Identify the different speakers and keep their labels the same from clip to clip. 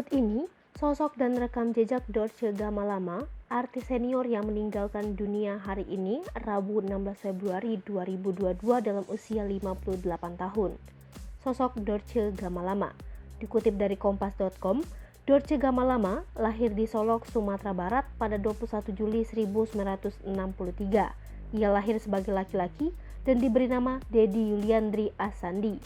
Speaker 1: Berikut ini sosok dan rekam jejak Dorce Gamalama, artis senior yang meninggalkan dunia hari ini, Rabu 16 Februari 2022 dalam usia 58 tahun. Sosok Dorce Gamalama. Dikutip dari kompas.com, Dorce Gamalama lahir di Solok, Sumatera Barat pada 21 Juli 1963. Ia lahir sebagai laki-laki dan diberi nama Dedi Yuliandri Asandi.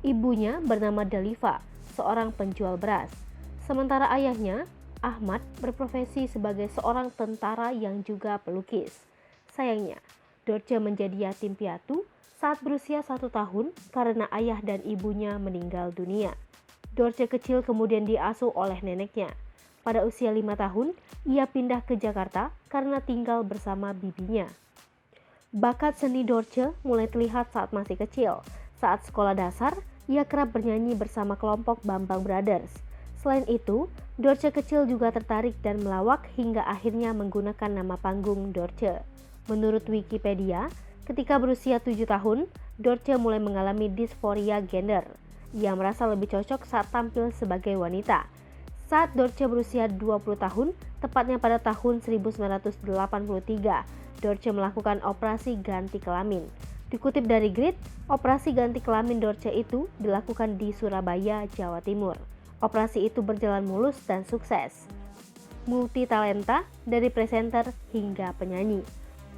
Speaker 1: Ibunya bernama Dalifa, seorang penjual beras. Sementara ayahnya, Ahmad, berprofesi sebagai seorang tentara yang juga pelukis. Sayangnya, Dorce menjadi yatim piatu saat berusia 1 tahun karena ayah dan ibunya meninggal dunia. Dorce kecil kemudian diasuh oleh neneknya. Pada usia 5 tahun, ia pindah ke Jakarta karena tinggal bersama bibinya. Bakat seni Dorce mulai terlihat saat masih kecil. Saat sekolah dasar, ia kerap bernyanyi bersama kelompok Bambang Brothers. Selain itu, Dorce kecil juga tertarik dan melawak hingga akhirnya menggunakan nama panggung Dorce. Menurut Wikipedia, ketika berusia 7 tahun, Dorce mulai mengalami disforia gender. Ia merasa lebih cocok saat tampil sebagai wanita. Saat Dorce berusia 20 tahun, tepatnya pada tahun 1983, Dorce melakukan operasi ganti kelamin. Dikutip dari Grid, operasi ganti kelamin Dorce itu dilakukan di Surabaya, Jawa Timur. Operasi itu berjalan mulus dan sukses. Multi talenta dari presenter hingga penyanyi.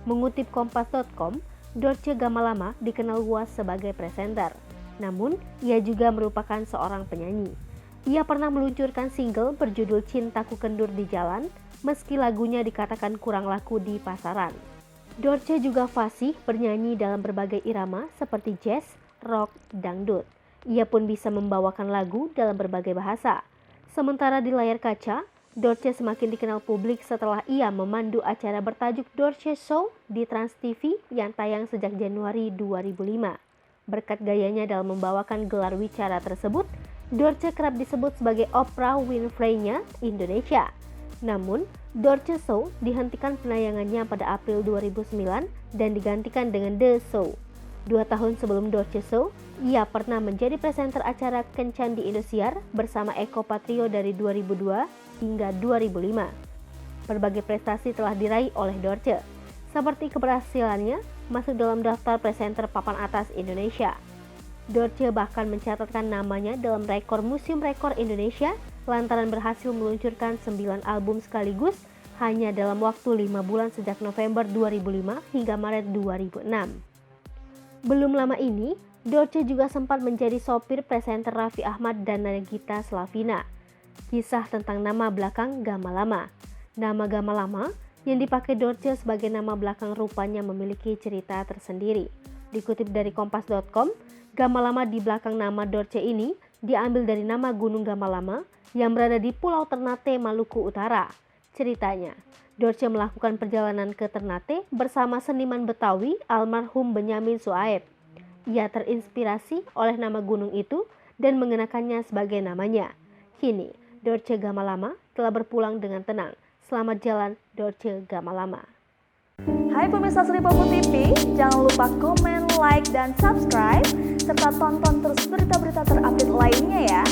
Speaker 1: Mengutip kompas.com, Dorce Gamalama dikenal luas sebagai presenter. Namun, ia juga merupakan seorang penyanyi. Ia pernah meluncurkan single berjudul Cintaku Kendur di Jalan, meski lagunya dikatakan kurang laku di pasaran. Dorce juga fasih bernyanyi dalam berbagai irama seperti jazz, rock, dangdut. Ia pun bisa membawakan lagu dalam berbagai bahasa. Sementara di layar kaca, Dorce semakin dikenal publik setelah ia memandu acara bertajuk Dorce Show di Trans TV yang tayang sejak Januari 2005. Berkat gayanya dalam membawakan gelar wicara tersebut, Dorce kerap disebut sebagai Oprah Winfrey-nya Indonesia. Namun, Dorce Show dihentikan penayangannya pada April 2009 dan digantikan dengan The Show. 2 tahun sebelum Dorce Show, ia pernah menjadi presenter acara Kencan di Indosiar bersama Eko Patrio dari 2002 hingga 2005. Berbagai prestasi telah diraih oleh Dorce, seperti keberhasilannya masuk dalam daftar presenter papan atas Indonesia. Dorce bahkan mencatatkan namanya dalam rekor Museum Rekor Indonesia lantaran berhasil meluncurkan 9 album sekaligus hanya dalam waktu 5 bulan sejak November 2005 hingga Maret 2006. Belum lama ini, Dorce juga sempat menjadi sopir presenter Raffi Ahmad dan Nagita Slavina. Kisah tentang nama belakang Gamalama. Nama Gamalama yang dipakai Dorce sebagai nama belakang rupanya memiliki cerita tersendiri. Dikutip dari kompas.com, Gamalama di belakang nama Dorce ini diambil dari nama Gunung Gamalama yang berada di Pulau Ternate, Maluku Utara. Ceritanya, Dorce melakukan perjalanan ke Ternate bersama seniman Betawi almarhum Benyamin Suaib. Ia terinspirasi oleh nama gunung itu dan mengenakannya sebagai namanya. Kini, Dorce Gamalama telah berpulang dengan tenang. Selamat jalan, Dorce Gamalama.
Speaker 2: Hai pemirsa Sri Popo TV, jangan lupa komen, like, dan subscribe, serta tonton terus berita-berita terupdate lainnya ya.